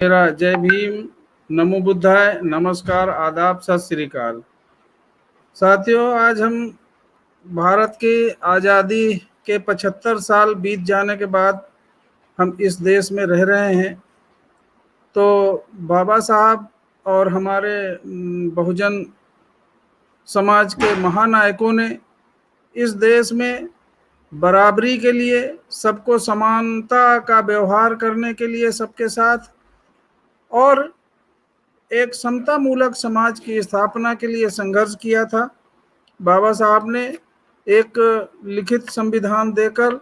मेरा जय भीम, नमो बुद्धाय, नमस्कार, आदाब, सत श्री अकाल। साथियों, आज हम भारत की आज़ादी के 75 साल बीत जाने के बाद हम इस देश में रह रहे हैं। तो बाबा साहब और हमारे बहुजन समाज के महानायकों ने इस देश में बराबरी के लिए, सबको समानता का व्यवहार करने के लिए सबके साथ, और एक समता मूलक समाज की स्थापना के लिए संघर्ष किया था। बाबा साहब ने एक लिखित संविधान देकर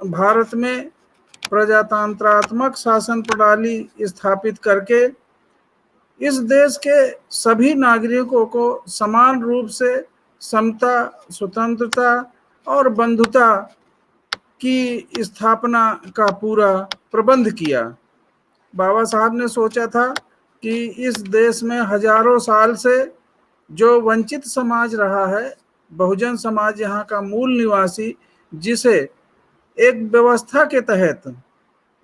भारत में प्रजातंत्रात्मक शासन प्रणाली स्थापित करके इस देश के सभी नागरिकों को समान रूप से समता, स्वतंत्रता और बंधुता की स्थापना का पूरा प्रबंध किया। बाबा साहब ने सोचा था कि इस देश में हजारों साल से जो वंचित समाज रहा है, बहुजन समाज यहाँ का मूल निवासी, जिसे एक व्यवस्था के तहत,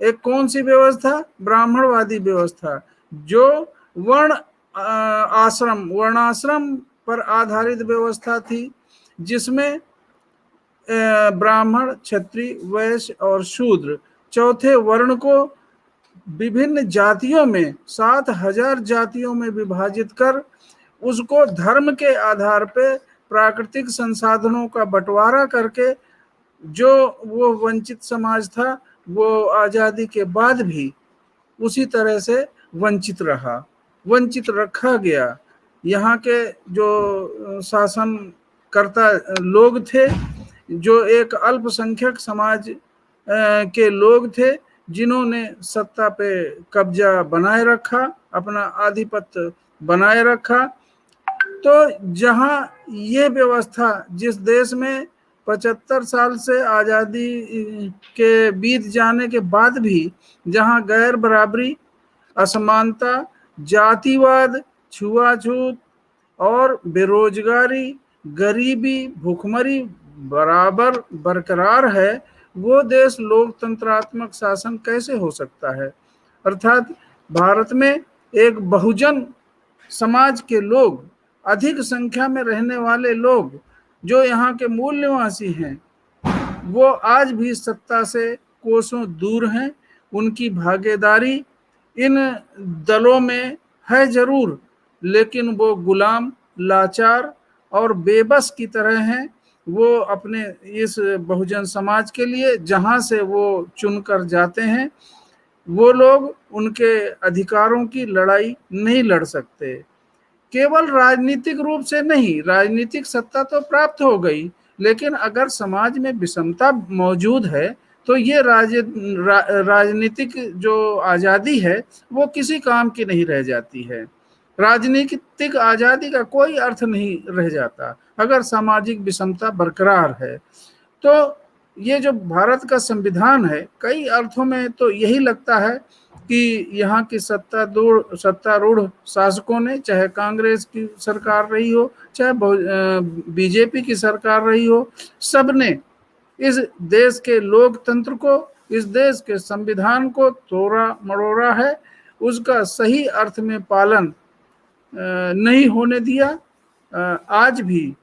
एक कौन सी व्यवस्था? ब्राह्मणवादी व्यवस्था, जो वर्णाश्रम पर आधारित व्यवस्था थी, जिसमें ब्राह्मण, क्षत्रिय, वैश्य और शूद्र चौथे वर्ण को विभिन्न जातियों में 7,000 जातियों में विभाजित कर उसको धर्म के आधार पे प्राकृतिक संसाधनों का बंटवारा करके जो वो वंचित समाज था, वो आज़ादी के बाद भी उसी तरह से वंचित रहा, वंचित रखा गया। यहाँ के जो शासनकर्ता लोग थे, जो एक अल्पसंख्यक समाज के लोग थे, जिन्होंने सत्ता पे कब्जा बनाए रखा, अपना आधिपत्य बनाए रखा। तो जहाँ ये व्यवस्था, जिस देश में 75 साल से आज़ादी के बीत जाने के बाद भी जहाँ गैर बराबरी, असमानता, जातिवाद, छुआछूत और बेरोजगारी, गरीबी, भूखमरी बराबर बरकरार है, वो देश लोकतंत्रात्मक शासन कैसे हो सकता है? अर्थात भारत में एक बहुजन समाज के लोग, अधिक संख्या में रहने वाले लोग, जो यहाँ के मूल निवासी हैं, वो आज भी सत्ता से कोसों दूर हैं। उनकी भागीदारी इन दलों में है जरूर, लेकिन वो गुलाम, लाचार और बेबस की तरह हैं। वो अपने इस बहुजन समाज के लिए जहाँ से वो चुनकर जाते हैं, वो लोग उनके अधिकारों की लड़ाई नहीं लड़ सकते। केवल राजनीतिक रूप से नहीं, राजनीतिक सत्ता तो प्राप्त हो गई, लेकिन अगर समाज में विषमता मौजूद है तो ये राजनीतिक जो आज़ादी है वो किसी काम की नहीं रह जाती है। राजनीतिक आज़ादी का कोई अर्थ नहीं रह जाता अगर सामाजिक विषमता बरकरार है। तो ये जो भारत का संविधान है, कई अर्थों में तो यही लगता है कि यहाँ की सत्तारूढ़ शासकों ने, चाहे कांग्रेस की सरकार रही हो, चाहे बीजेपी की सरकार रही हो, सबने इस देश के लोकतंत्र को, इस देश के संविधान को तोड़ा मरोड़ा है। उसका सही अर्थ में पालन नहीं होने दिया। आज भी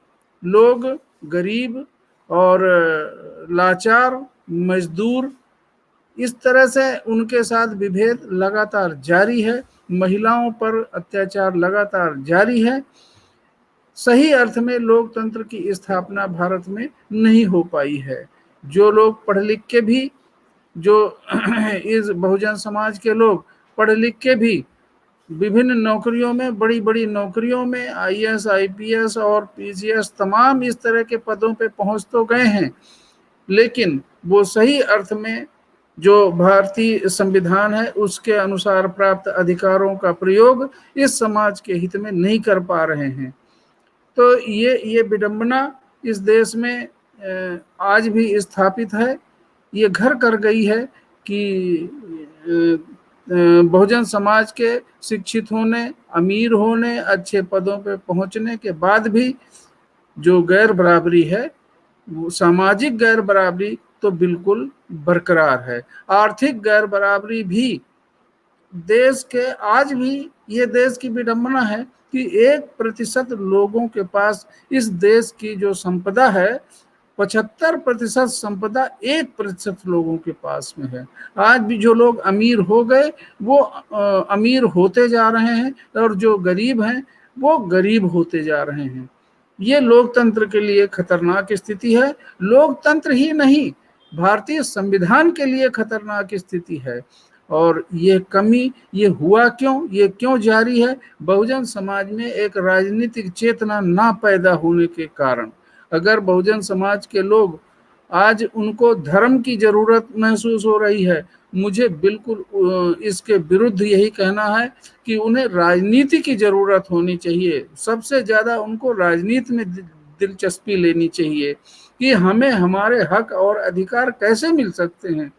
लोग गरीब और लाचार, मजदूर, इस तरह से उनके साथ विभेद लगातार जारी है। महिलाओं पर अत्याचार लगातार जारी है। सही अर्थ में लोकतंत्र की स्थापना भारत में नहीं हो पाई है। जो लोग पढ़ लिख के भी, जो इस बहुजन समाज के लोग पढ़ लिख के भी विभिन्न नौकरियों में, बड़ी बड़ी नौकरियों में, आईएएस, आईपीएस और पीसीएस, तमाम इस तरह के पदों पे पहुंच तो गए हैं, लेकिन वो सही अर्थ में जो भारतीय संविधान है उसके अनुसार प्राप्त अधिकारों का प्रयोग इस समाज के हित में नहीं कर पा रहे हैं। तो ये विडंबना इस देश में आज भी स्थापित है। ये घर कर गई है कि बहुजन समाज के शिक्षित होने, अमीर होने, अच्छे पदों पे पहुंचने के बाद भी जो गैर बराबरी है, वो सामाजिक गैर बराबरी तो बिल्कुल बरकरार है। आर्थिक गैर बराबरी भी देश के आज भी ये देश की विडंबना है कि 1% लोगों के पास इस देश की जो संपदा है, 75% संपदा 1% लोगों के पास में है। आज भी जो लोग अमीर हो गए वो अमीर होते जा रहे हैं और जो गरीब हैं वो गरीब होते जा रहे हैं। ये लोकतंत्र के लिए खतरनाक स्थिति है। लोकतंत्र ही नहीं, भारतीय संविधान के लिए खतरनाक स्थिति है। और ये कमी, ये हुआ क्यों, ये क्यों जारी है? बहुजन समाज में एक राजनीतिक चेतना ना पैदा होने के कारण। अगर बहुजन समाज के लोग आज उनको धर्म की जरूरत महसूस हो रही है, मुझे बिल्कुल इसके विरुद्ध यही कहना है कि उन्हें राजनीति की जरूरत होनी चाहिए। सबसे ज्यादा उनको राजनीति में दिलचस्पी लेनी चाहिए कि हमें हमारे हक और अधिकार कैसे मिल सकते हैं,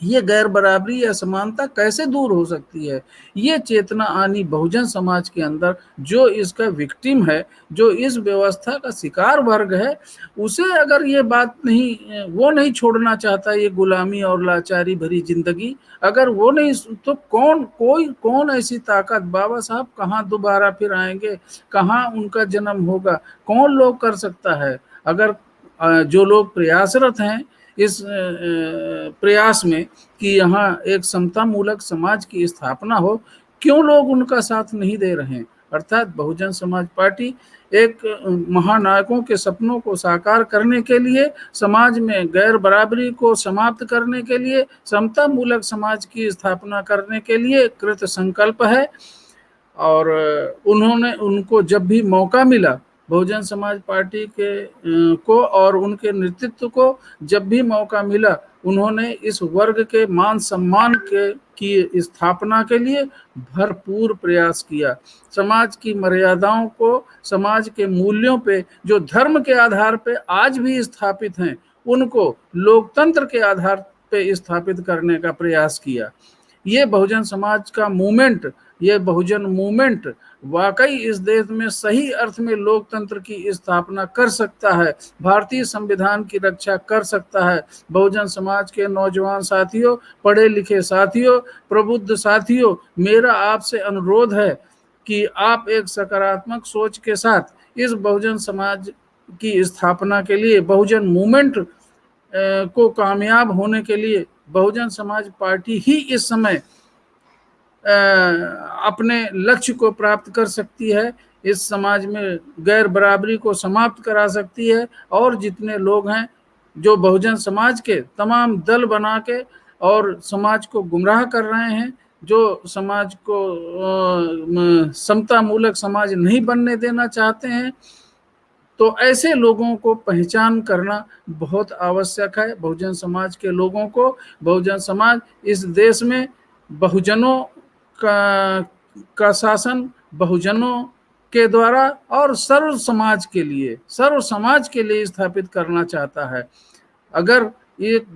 ये गैर बराबरी या समानता कैसे दूर हो सकती है। ये चेतना आनी बहुजन समाज के अंदर, जो इसका विक्टिम है, जो इस व्यवस्था का शिकार वर्ग है, उसे अगर ये बात नहीं, वो नहीं छोड़ना चाहता ये गुलामी और लाचारी भरी जिंदगी, अगर वो नहीं, तो कौन ऐसी ताकत, बाबा साहब कहाँ दोबारा फिर आएंगे, कहाँ उनका जन्म होगा, कौन लोग कर सकता है? अगर जो लोग प्रयासरत हैं इस प्रयास में कि यहाँ एक समता मूलक समाज की स्थापना हो, क्यों लोग उनका साथ नहीं दे रहे हैं? अर्थात बहुजन समाज पार्टी एक महानायकों के सपनों को साकार करने के लिए, समाज में गैर बराबरी को समाप्त करने के लिए, समता मूलक समाज की स्थापना करने के लिए कृत संकल्प है। और उनको जब भी मौका मिला, बहुजन समाज पार्टी को और उनके नेतृत्व को जब भी मौका मिला, उन्होंने इस वर्ग के मान सम्मान की स्थापना के लिए भरपूर प्रयास किया। समाज की मर्यादाओं को, समाज के मूल्यों पे जो धर्म के आधार पे आज भी स्थापित हैं, उनको लोकतंत्र के आधार पे स्थापित करने का प्रयास किया। ये बहुजन समाज का मूवमेंट, ये बहुजन मूवमेंट वाकई इस देश में सही अर्थ में लोकतंत्र की स्थापना कर सकता है, भारतीय संविधान की रक्षा कर सकता है। बहुजन समाज के नौजवान साथियों, पढ़े लिखे साथियों, प्रबुद्ध साथियों, मेरा आपसे अनुरोध है कि आप एक सकारात्मक सोच के साथ इस बहुजन समाज की स्थापना के लिए, बहुजन मूवमेंट को कामयाब होने के लिए, बहुजन समाज पार्टी ही इस समय अपने लक्ष्य को प्राप्त कर सकती है, इस समाज में गैर बराबरी को समाप्त करा सकती है। और जितने लोग हैं जो बहुजन समाज के तमाम दल बना के और समाज को गुमराह कर रहे हैं, जो समाज को समता मूलक समाज नहीं बनने देना चाहते हैं, तो ऐसे लोगों को पहचान करना बहुत आवश्यक है। बहुजन समाज के लोगों को, बहुजन समाज इस देश में बहुजनों का शासन बहुजनों के द्वारा और सर्व समाज के लिए स्थापित करना चाहता है। अगर एक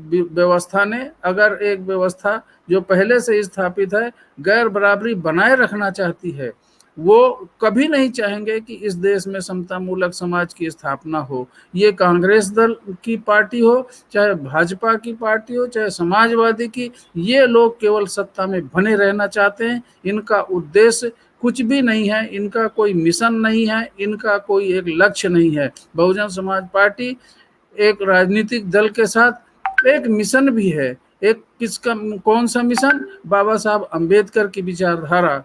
व्यवस्था जो पहले से स्थापित है गैर बराबरी बनाए रखना चाहती है, वो कभी नहीं चाहेंगे कि इस देश में समता मूलक समाज की स्थापना हो। ये कांग्रेस दल की पार्टी हो, चाहे भाजपा की पार्टी हो, चाहे समाजवादी की, ये लोग केवल सत्ता में बने रहना चाहते हैं। इनका उद्देश्य कुछ भी नहीं है, इनका कोई मिशन नहीं है, इनका कोई एक लक्ष्य नहीं है। बहुजन समाज पार्टी एक राजनीतिक दल के साथ एक मिशन भी है। एक कौन सा मिशन? बाबा साहब अम्बेडकर की विचारधारा,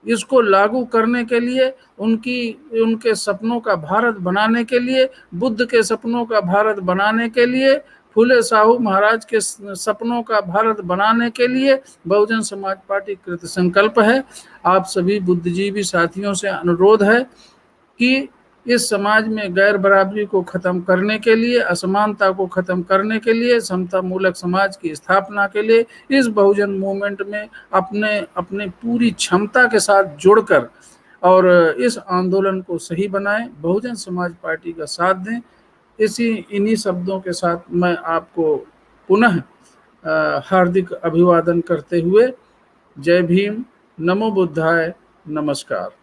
इसको लागू करने के लिए, उनके सपनों का भारत बनाने के लिए, बुद्ध के सपनों का भारत बनाने के लिए, फूले साहू महाराज के सपनों का भारत बनाने के लिए बहुजन समाज पार्टी कृत संकल्प है। आप सभी बुद्धिजीवी साथियों से अनुरोध है कि इस समाज में गैर बराबरी को खत्म करने के लिए, असमानता को खत्म करने के लिए, समता मूलक समाज की स्थापना के लिए इस बहुजन मूवमेंट में अपने पूरी क्षमता के साथ जुड़कर और इस आंदोलन को सही बनाएं, बहुजन समाज पार्टी का साथ दें। इन्हीं शब्दों के साथ मैं आपको पुनः हार्दिक अभिवादन करते हुए जय भीम, नमो बुद्धाय, नमस्कार।